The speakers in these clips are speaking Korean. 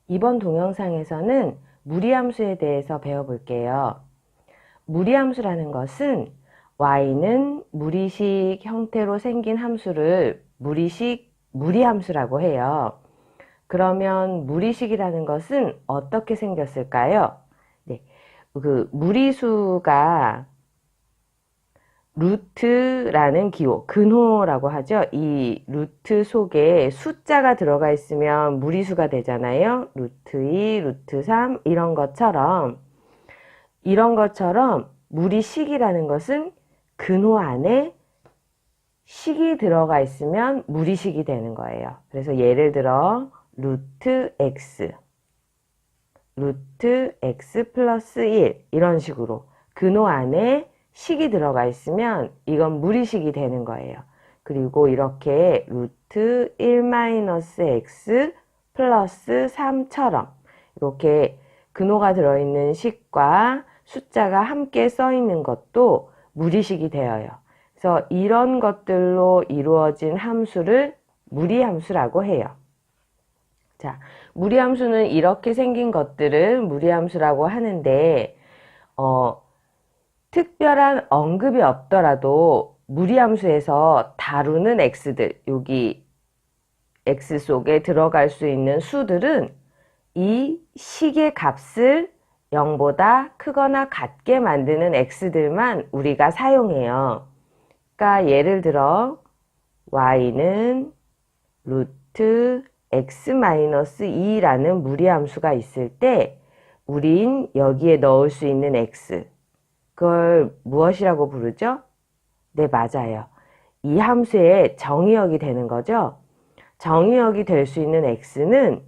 이번 동영상에서는 무리함수에 대해서 배워볼게요. 무리함수라는 것은 y는 무리식 형태로 생긴 함수를 무리함수라고 해요. 그러면 무리식이라는 것은 어떻게 생겼을까요? 네, 그 무리수가 루트라는 기호, 근호라고 하죠. 이 루트 속에 숫자가 들어가 있으면 무리수가 되잖아요. 루트 2, 루트 3 이런 것처럼 무리식이라는 것은 근호 안에 식이 들어가 있으면 무리식이 되는 거예요. 그래서 예를 들어 루트 x 플러스 1 이런 식으로 근호 안에 식이 들어가 있으면 이건 무리식이 되는 거예요. 그리고 이렇게 루트 1-x 플러스 3처럼 이렇게 근호가 들어있는 식과 숫자가 함께 써 있는 것도 무리식이 되어요. 그래서 이런 것들로 이루어진 함수를 무리함수라고 해요. 자, 무리함수는 이렇게 생긴 것들을 무리함수라고 하는데 특별한 언급이 없더라도 무리함수에서 다루는 x들, 여기 x 속에 들어갈 수 있는 수들은 이 식의 값을 0보다 크거나 같게 만드는 x들만 우리가 사용해요. 그러니까 예를 들어 y는 루트 x-2라는 무리함수가 있을 때 우린 여기에 넣을 수 있는 x, 그걸 무엇이라고 부르죠? 네, 맞아요. 이 함수의 정의역이 되는 거죠. 정의역이 될 수 있는 x는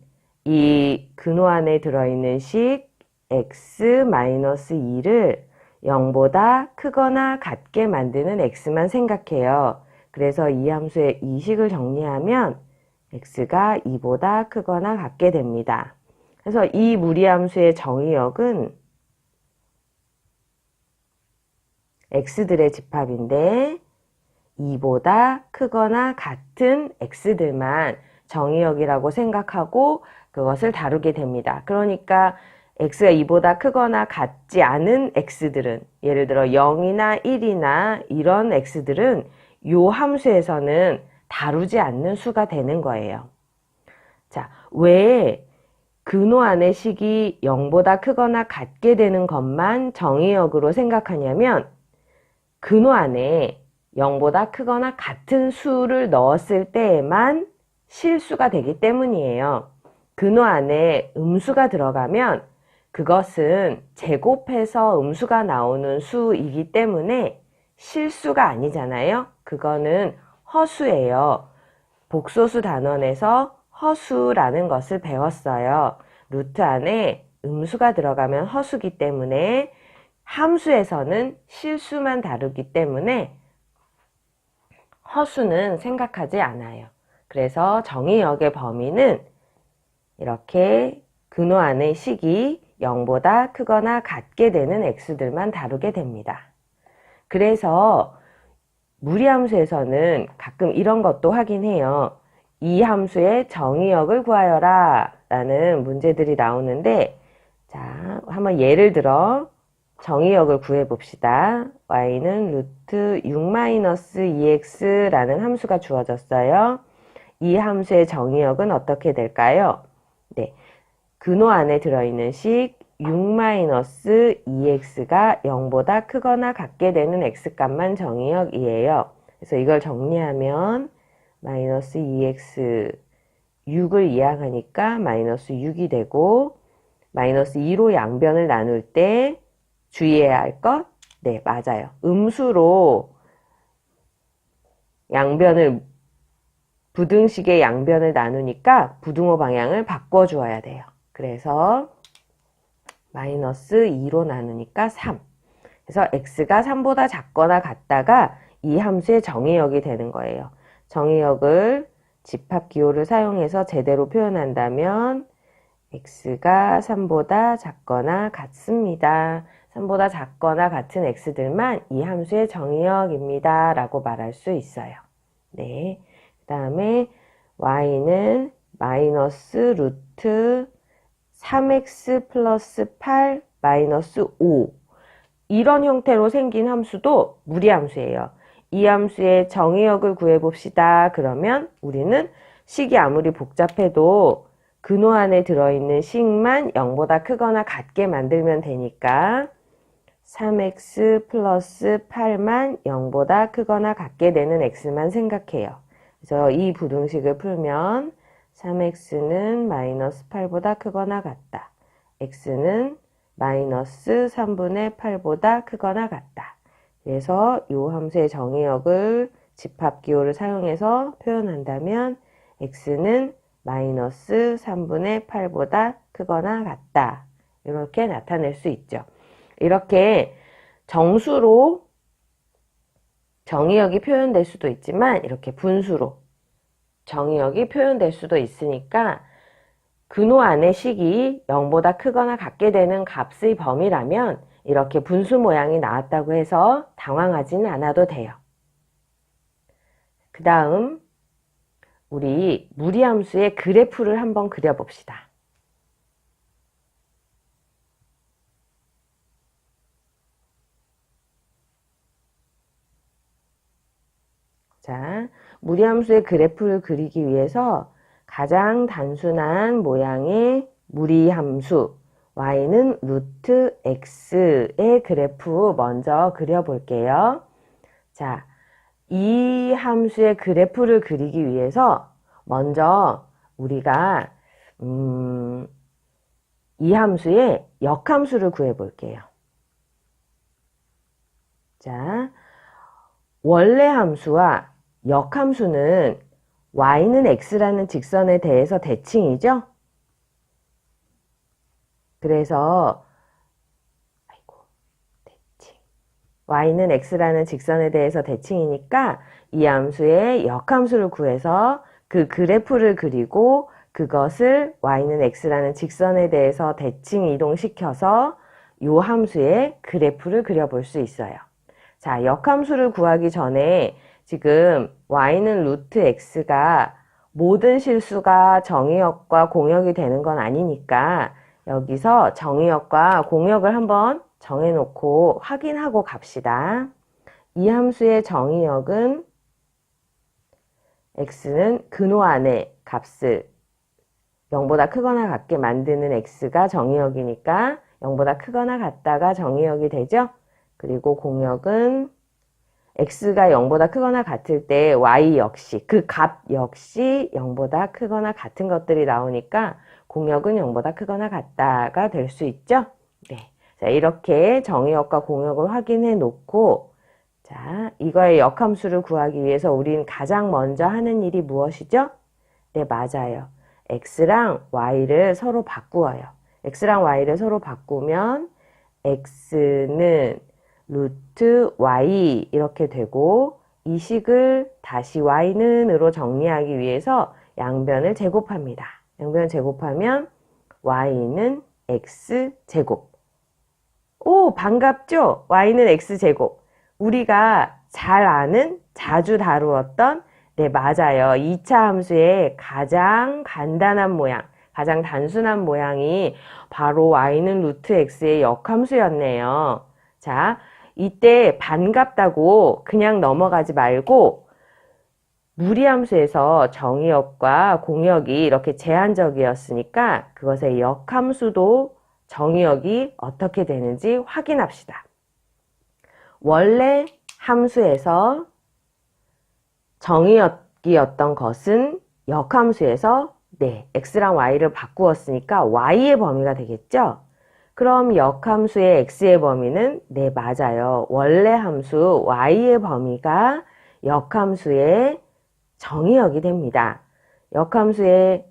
이 근호 안에 들어있는 식 x-2를 0보다 크거나 같게 만드는 x만 생각해요. 그래서 이 함수의 이 식을 정리하면 x가 2보다 크거나 같게 됩니다. 그래서 이 무리함수의 정의역은 x들의 집합인데 2보다 크거나 같은 x들만 정의역이라고 생각하고 그것을 다루게 됩니다. 그러니까 x가 2보다 크거나 같지 않은 x들은 예를 들어 0이나 1이나 이런 x들은 이 함수에서는 다루지 않는 수가 되는 거예요. 자, 왜 근호 안의 식이 0보다 크거나 같게 되는 것만 정의역으로 생각하냐면 근호 안에 0보다 크거나 같은 수를 넣었을 때에만 실수가 되기 때문이에요. 근호 안에 음수가 들어가면 그것은 제곱해서 음수가 나오는 수이기 때문에 실수가 아니잖아요. 그거는 허수예요. 복소수 단원에서 허수라는 것을 배웠어요. 루트 안에 음수가 들어가면 허수기 때문에 함수에서는 실수만 다루기 때문에 허수는 생각하지 않아요. 그래서 정의역의 범위는 이렇게 근호 안의 식이 0보다 크거나 같게 되는 x들만 다루게 됩니다. 그래서 무리함수에서는 가끔 이런 것도 확인해요. 이 함수의 정의역을 구하여라 라는 문제들이 나오는데, 자, 한번 예를 들어 정의역을 구해 봅시다. y는 루트 6-2x라는 함수가 주어졌어요. 이 함수의 정의역은 어떻게 될까요? 네, 근호 안에 들어있는 식 6-2x가 0보다 크거나 같게 되는 x값만 정의역이에요. 그래서 이걸 정리하면 마이너스 2x 6을 이항하니까 마이너스 6이 되고 마이너스 2로 양변을 나눌 때 주의해야 할 것? 네, 맞아요. 음수로 양변을 부등식의 양변을 나누니까 부등호 방향을 바꿔주어야 돼요. 그래서 마이너스 2로 나누니까 3. 그래서 x가 3보다 작거나 같다가 이 함수의 정의역이 되는 거예요. 정의역을 집합기호를 사용해서 제대로 표현한다면 x가 3보다 작거나 같습니다. 3보다 작거나 같은 x들만 이 함수의 정의역입니다. 라고 말할 수 있어요. 네. 그 다음에 y는 마이너스 루트 3x 플러스 8 마이너스 5 이런 형태로 생긴 함수도 무리함수예요. 이 함수의 정의역을 구해봅시다. 그러면 우리는 식이 아무리 복잡해도 근호 안에 들어있는 식만 0보다 크거나 같게 만들면 되니까 3x 플러스 8만 0보다 크거나 같게 되는 x만 생각해요. 그래서 이 부등식을 풀면 3x는 마이너스 8보다 크거나 같다. x는 마이너스 3분의 8보다 크거나 같다. 그래서 이 함수의 정의역을 집합기호를 사용해서 표현한다면 x는 마이너스 3분의 8보다 크거나 같다. 이렇게 나타낼 수 있죠. 이렇게 정수로 정의역이 표현될 수도 있지만 이렇게 분수로 정의역이 표현될 수도 있으니까 근호 안의 식이 0보다 크거나 같게 되는 값의 범위라면 이렇게 분수 모양이 나왔다고 해서 당황하지는 않아도 돼요. 그 다음 우리 무리함수의 그래프를 한번 그려봅시다. 자, 무리함수의 그래프를 그리기 위해서 가장 단순한 모양의 무리함수 y는 루트 x의 그래프 먼저 그려볼게요. 자, 이 함수의 그래프를 그리기 위해서 먼저 우리가 이 함수의 역함수를 구해볼게요. 자, 원래 함수와 역함수는 y는 x라는 직선에 대해서 대칭이죠. 그래서 y는 x라는 직선에 대해서 대칭이니까 이 함수의 역함수를 구해서 그 그래프를 그리고 그것을 y는 x라는 직선에 대해서 대칭 이동시켜서 이 함수의 그래프를 그려볼 수 있어요. 자, 역함수를 구하기 전에 지금 y는 루트 x가 모든 실수가 정의역과 공역이 되는 건 아니니까 여기서 정의역과 공역을 한번 정해놓고 확인하고 갑시다. 이 함수의 정의역은 x는 근호 안에 값을 0보다 크거나 같게 만드는 x가 정의역이니까 0보다 크거나 같다가 정의역이 되죠. 그리고 공역은 x가 0보다 크거나 같을 때 y 역시 그 값 역시 0보다 크거나 같은 것들이 나오니까 공역은 0보다 크거나 같다가 될 수 있죠. 네. 자, 이렇게 정의역과 공역을 확인해 놓고 자, 이거의 역함수를 구하기 위해서 우린 가장 먼저 하는 일이 무엇이죠? 네, 맞아요. x랑 y를 서로 바꾸어요. x랑 y를 서로 바꾸면 x는 루트 y 이렇게 되고 이 식을 다시 y는으로 정리하기 위해서 양변을 제곱합니다. 양변을 제곱하면 y는 x제곱. 오, 반갑죠? y는 x제곱. 우리가 잘 아는, 자주 다루었던 네, 맞아요. 2차 함수의 가장 간단한 모양, 가장 단순한 모양이 바로 y는 루트 x의 역함수였네요. 자, 이때 반갑다고 그냥 넘어가지 말고 무리함수에서 정의역과 공역이 이렇게 제한적이었으니까 그것의 역함수도 정의역이 어떻게 되는지 확인합시다. 원래 함수에서 정의역이었던 것은 역함수에서 네, x랑 y를 바꾸었으니까 y의 범위가 되겠죠? 그럼 역함수의 x의 범위는 네, 맞아요. 원래 함수 y의 범위가 역함수의 정의역이 됩니다. 역함수의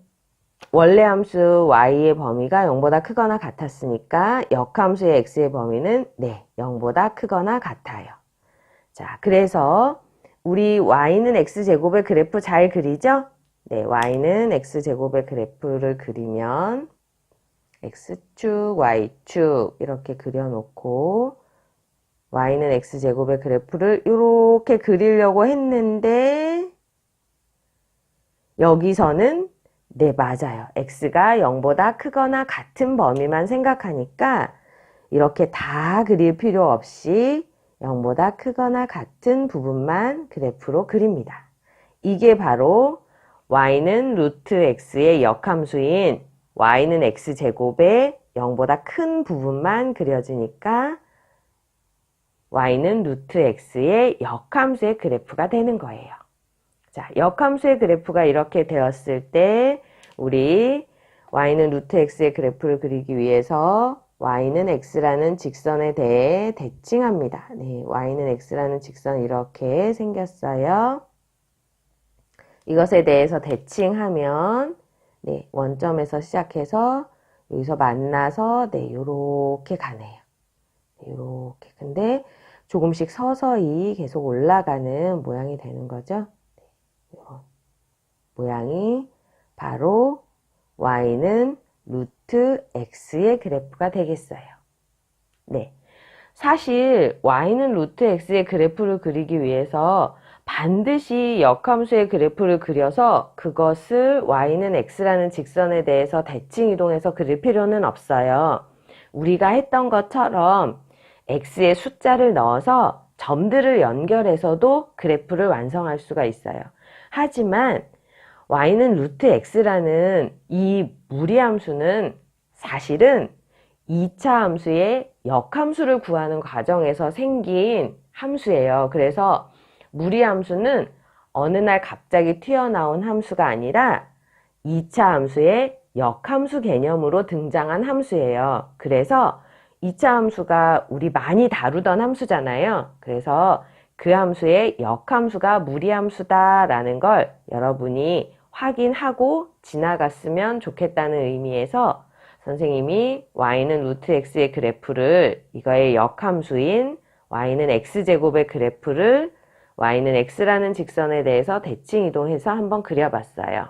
원래 함수 y의 범위가 0보다 크거나 같았으니까 역함수의 x의 범위는 네, 0보다 크거나 같아요. 자, 그래서 우리 y는 x제곱의 그래프 잘 그리죠? 네, y는 x제곱의 그래프를 그리면 x축, y축 이렇게 그려놓고 y는 x제곱의 그래프를 이렇게 그리려고 했는데 여기서는 네, 맞아요. x가 0보다 크거나 같은 범위만 생각하니까 이렇게 다 그릴 필요 없이 0보다 크거나 같은 부분만 그래프로 그립니다. 이게 바로 y는 루트 x의 역함수인 y는 x제곱의 0보다 큰 부분만 그려지니까 y는 루트 x의 역함수의 그래프가 되는 거예요. 자, 역함수의 그래프가 이렇게 되었을 때 우리 y는 루트 x의 그래프를 그리기 위해서 y는 x라는 직선에 대해 대칭합니다. 네, y는 x라는 직선이 이렇게 생겼어요. 이것에 대해서 대칭하면 네, 원점에서 시작해서 여기서 만나서 네, 요렇게 가네요. 네, 요렇게. 근데 조금씩 서서히 계속 올라가는 모양이 되는 거죠. 네, 모양이 바로 y는 루트 x의 그래프가 되겠어요. 네. 사실 y는 루트 x의 그래프를 그리기 위해서 반드시 역함수의 그래프를 그려서 그것을 y는 x라는 직선에 대해서 대칭 이동해서 그릴 필요는 없어요. 우리가 했던 것처럼 x의 숫자를 넣어서 점들을 연결해서도 그래프를 완성할 수가 있어요. 하지만 y는 루트 x라는 이 무리함수는 사실은 2차 함수의 역함수를 구하는 과정에서 생긴 함수예요. 그래서 무리함수는 어느 날 갑자기 튀어나온 함수가 아니라 2차 함수의 역함수 개념으로 등장한 함수예요. 그래서 2차 함수가 우리 많이 다루던 함수잖아요. 그래서 그 함수의 역함수가 무리함수다라는 걸 여러분이 확인하고 지나갔으면 좋겠다는 의미에서 선생님이 y는 루트 x의 그래프를 이거의 역함수인 y는 x제곱의 그래프를 y는 x라는 직선에 대해서 대칭 이동해서 한번 그려봤어요.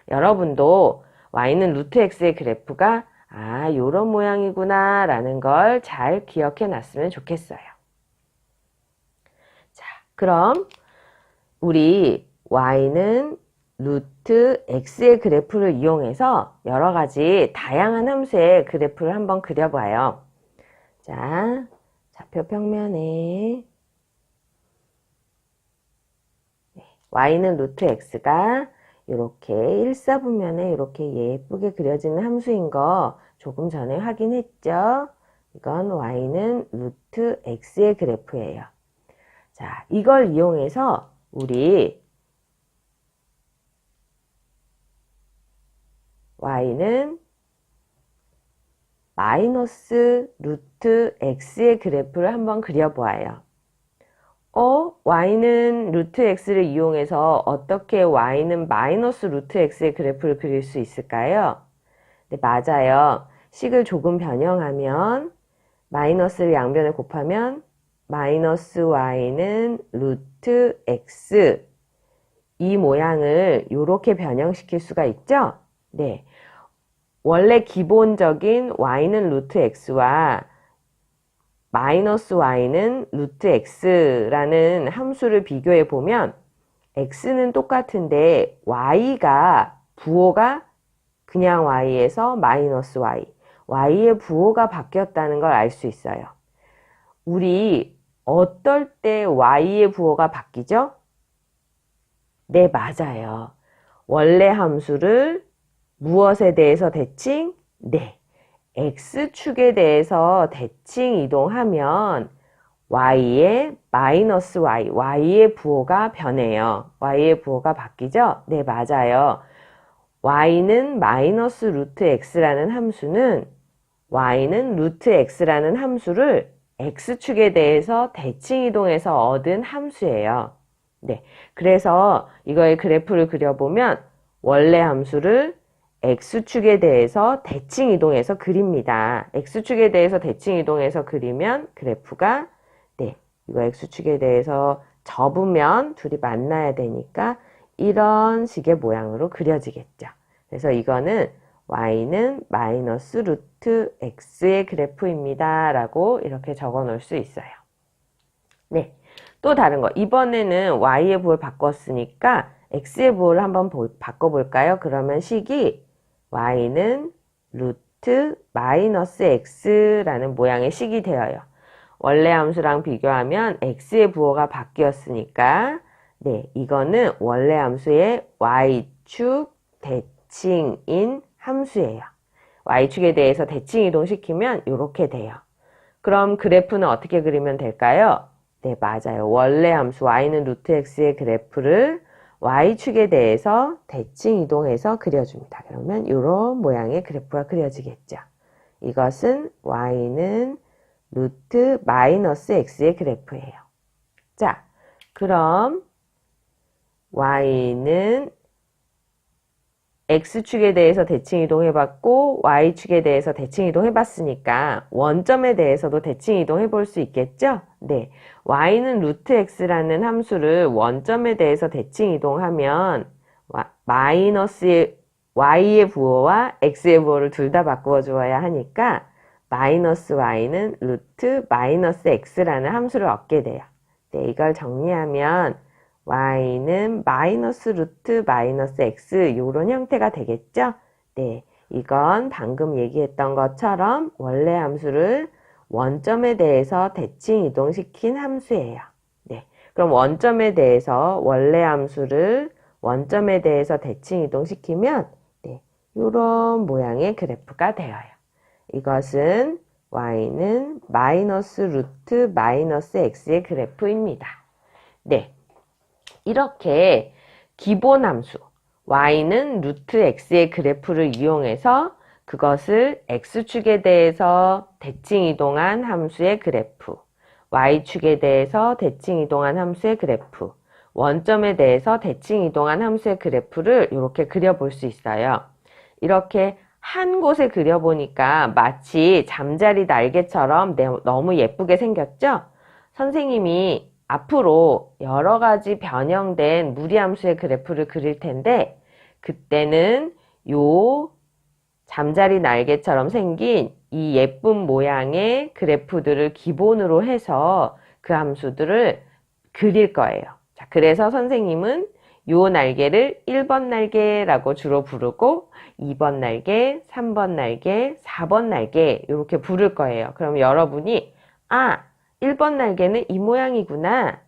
여러분도 y는 루트 x의 그래프가 요런 모양이구나 라는 걸 잘 기억해 놨으면 좋겠어요. 자, 그럼 우리 y는 루트 x의 그래프를 이용해서 여러 가지 다양한 함수의 그래프를 한번 그려봐요. 자, 좌표 평면에 y는 루트 x가 이렇게 1사분면에 이렇게 예쁘게 그려지는 함수인 거 조금 전에 확인했죠? 이건 y는 루트 x의 그래프예요. 자, 이걸 이용해서 우리 y는 마이너스 루트 x의 그래프를 한번 그려보아요. y는 루트 x를 이용해서 어떻게 y는 마이너스 루트 x의 그래프를 그릴 수 있을까요? 네, 맞아요. 식을 조금 변형하면 마이너스를 양변에 곱하면 마이너스 y는 루트 x 이 모양을 이렇게 변형시킬 수가 있죠? 네. 원래 기본적인 y는 루트 x와 마이너스 y는 루트 x라는 함수를 비교해 보면 x는 똑같은데 y가 부호가 그냥 y에서 마이너스 y의 부호가 바뀌었다는 걸 알 수 있어요. 우리 어떨 때 y의 부호가 바뀌죠? 네, 맞아요. 원래 함수를 무엇에 대해서 대칭? 네, x축에 대해서 대칭 이동하면 y의 마이너스 y의 부호가 변해요. y의 부호가 바뀌죠? 네, 맞아요. y는 마이너스 루트 x라는 함수는 y는 루트 x라는 함수를 x축에 대해서 대칭 이동해서 얻은 함수예요. 네, 그래서 이거의 그래프를 그려보면 원래 함수를 x축에 대해서 대칭 이동해서 그립니다. x축에 대해서 대칭 이동해서 그리면 그래프가 네, 이거 x축에 대해서 접으면 둘이 만나야 되니까 이런 식의 모양으로 그려지겠죠. 그래서 이거는 y는 마이너스 루트 x의 그래프입니다. 라고 이렇게 적어 놓을 수 있어요. 네, 또 다른 거. 이번에는 y의 부호를 바꿨으니까 x의 부호를 한번 바꿔볼까요? 그러면 식이 y는 루트 마이너스 x라는 모양의 식이 되어요. 원래 함수랑 비교하면 x의 부호가 바뀌었으니까 네, 이거는 원래 함수의 y축 대칭인 함수예요. y축에 대해서 대칭 이동시키면 이렇게 돼요. 그럼 그래프는 어떻게 그리면 될까요? 네, 맞아요. 원래 함수 y는 루트 x의 그래프를 y축에 대해서 대칭 이동해서 그려줍니다. 그러면 이런 모양의 그래프가 그려지겠죠. 이것은 y는 루트 마이너스 x의 그래프예요. 자, 그럼 y는 x축에 대해서 대칭 이동해봤고 y축에 대해서 대칭 이동해봤으니까 원점에 대해서도 대칭 이동해볼 수 있겠죠? 네, y는 루트 x라는 함수를 원점에 대해서 대칭 이동하면 마이너스 y의 부호와 x의 부호를 둘 다 바꾸어 주어야 하니까 마이너스 y는 루트 마이너스 x라는 함수를 얻게 돼요. 네, 이걸 정리하면 y는 마이너스 루트 마이너스 x 이런 형태가 되겠죠? 네, 이건 방금 얘기했던 것처럼 원래 함수를 원점에 대해서 대칭 이동시킨 함수예요. 네, 그럼 원점에 대해서 원래 함수를 원점에 대해서 대칭 이동시키면 네, 이런 모양의 그래프가 되어요. 이것은 y는 마이너스 루트 마이너스 x의 그래프입니다. 네. 이렇게 기본 함수 y는 루트 x의 그래프를 이용해서 그것을 x축에 대해서 대칭 이동한 함수의 그래프, y축에 대해서 대칭 이동한 함수의 그래프, 원점에 대해서 대칭 이동한 함수의 그래프를 이렇게 그려볼 수 있어요. 이렇게 한 곳에 그려보니까 마치 잠자리 날개처럼 너무 예쁘게 생겼죠? 선생님이 앞으로 여러 가지 변형된 무리함수의 그래프를 그릴 텐데 그때는 요 잠자리 날개처럼 생긴 이 예쁜 모양의 그래프들을 기본으로 해서 그 함수들을 그릴 거예요. 자, 그래서 선생님은 요 날개를 1번 날개라고 주로 부르고 2번 날개, 3번 날개, 4번 날개 이렇게 부를 거예요. 그럼 여러분이 1번 날개는 이 모양이구나.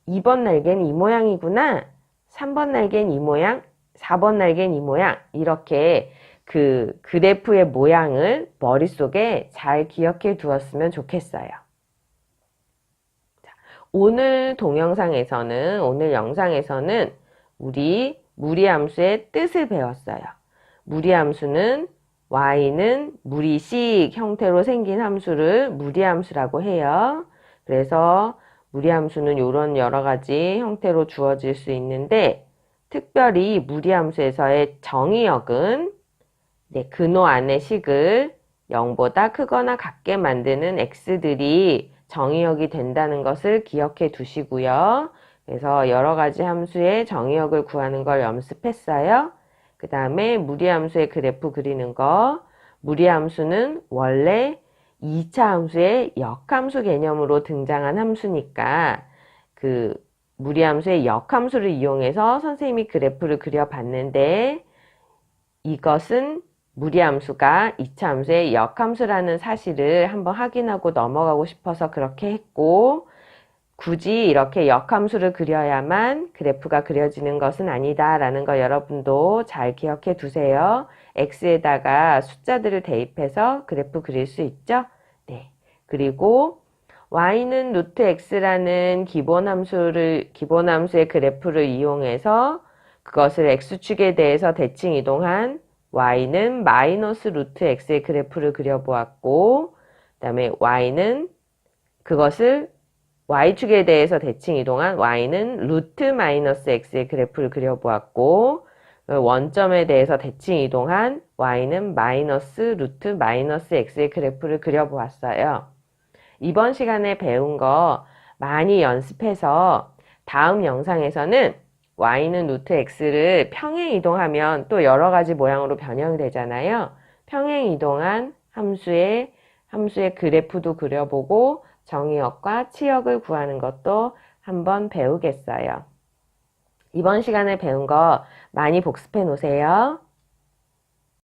2번 날개는 이 모양이구나. 3번 날개는 이 모양, 4번 날개는 이 모양. 이렇게 그 그래프의 모양을 머릿속에 잘 기억해 두었으면 좋겠어요. 자, 오늘 영상에서는 우리 무리함수의 뜻을 배웠어요. 무리함수는 y는 무리식 형태로 생긴 함수를 무리함수라고 해요. 그래서 무리함수는 이런 여러 가지 형태로 주어질 수 있는데 특별히 무리함수에서의 정의역은 근호 안의 식을 0보다 크거나 같게 만드는 x들이 정의역이 된다는 것을 기억해 두시고요. 그래서 여러 가지 함수의 정의역을 구하는 걸 연습했어요. 그 다음에 무리함수의 그래프 그리는 거. 무리함수는 원래 2차 함수의 역함수 개념으로 등장한 함수니까 그 무리함수의 역함수를 이용해서 선생님이 그래프를 그려봤는데 이것은 무리함수가 2차 함수의 역함수라는 사실을 한번 확인하고 넘어가고 싶어서 그렇게 했고 굳이 이렇게 역함수를 그려야만 그래프가 그려지는 것은 아니다 라는 거 여러분도 잘 기억해 두세요. x에다가 숫자들을 대입해서 그래프 그릴 수 있죠? 네. 그리고 y는 루트 x라는 기본함수의 그래프를 이용해서 그것을 x축에 대해서 대칭 이동한 y는 마이너스 루트 x의 그래프를 그려보았고 그 다음에 y는 그것을 y축에 대해서 대칭 이동한 y는 루트 마이너스 x의 그래프를 그려보았고 원점에 대해서 대칭 이동한 y는 마이너스 루트 마이너스 x의 그래프를 그려보았어요. 이번 시간에 배운 거 많이 연습해서 다음 영상에서는 y는 루트 x를 평행 이동하면 또 여러 가지 모양으로 변형이 되잖아요. 평행 이동한 함수의 그래프도 그려보고 정의역과 치역을 구하는 것도 한번 배우겠어요. 이번 시간에 배운 거 많이 복습해 놓으세요.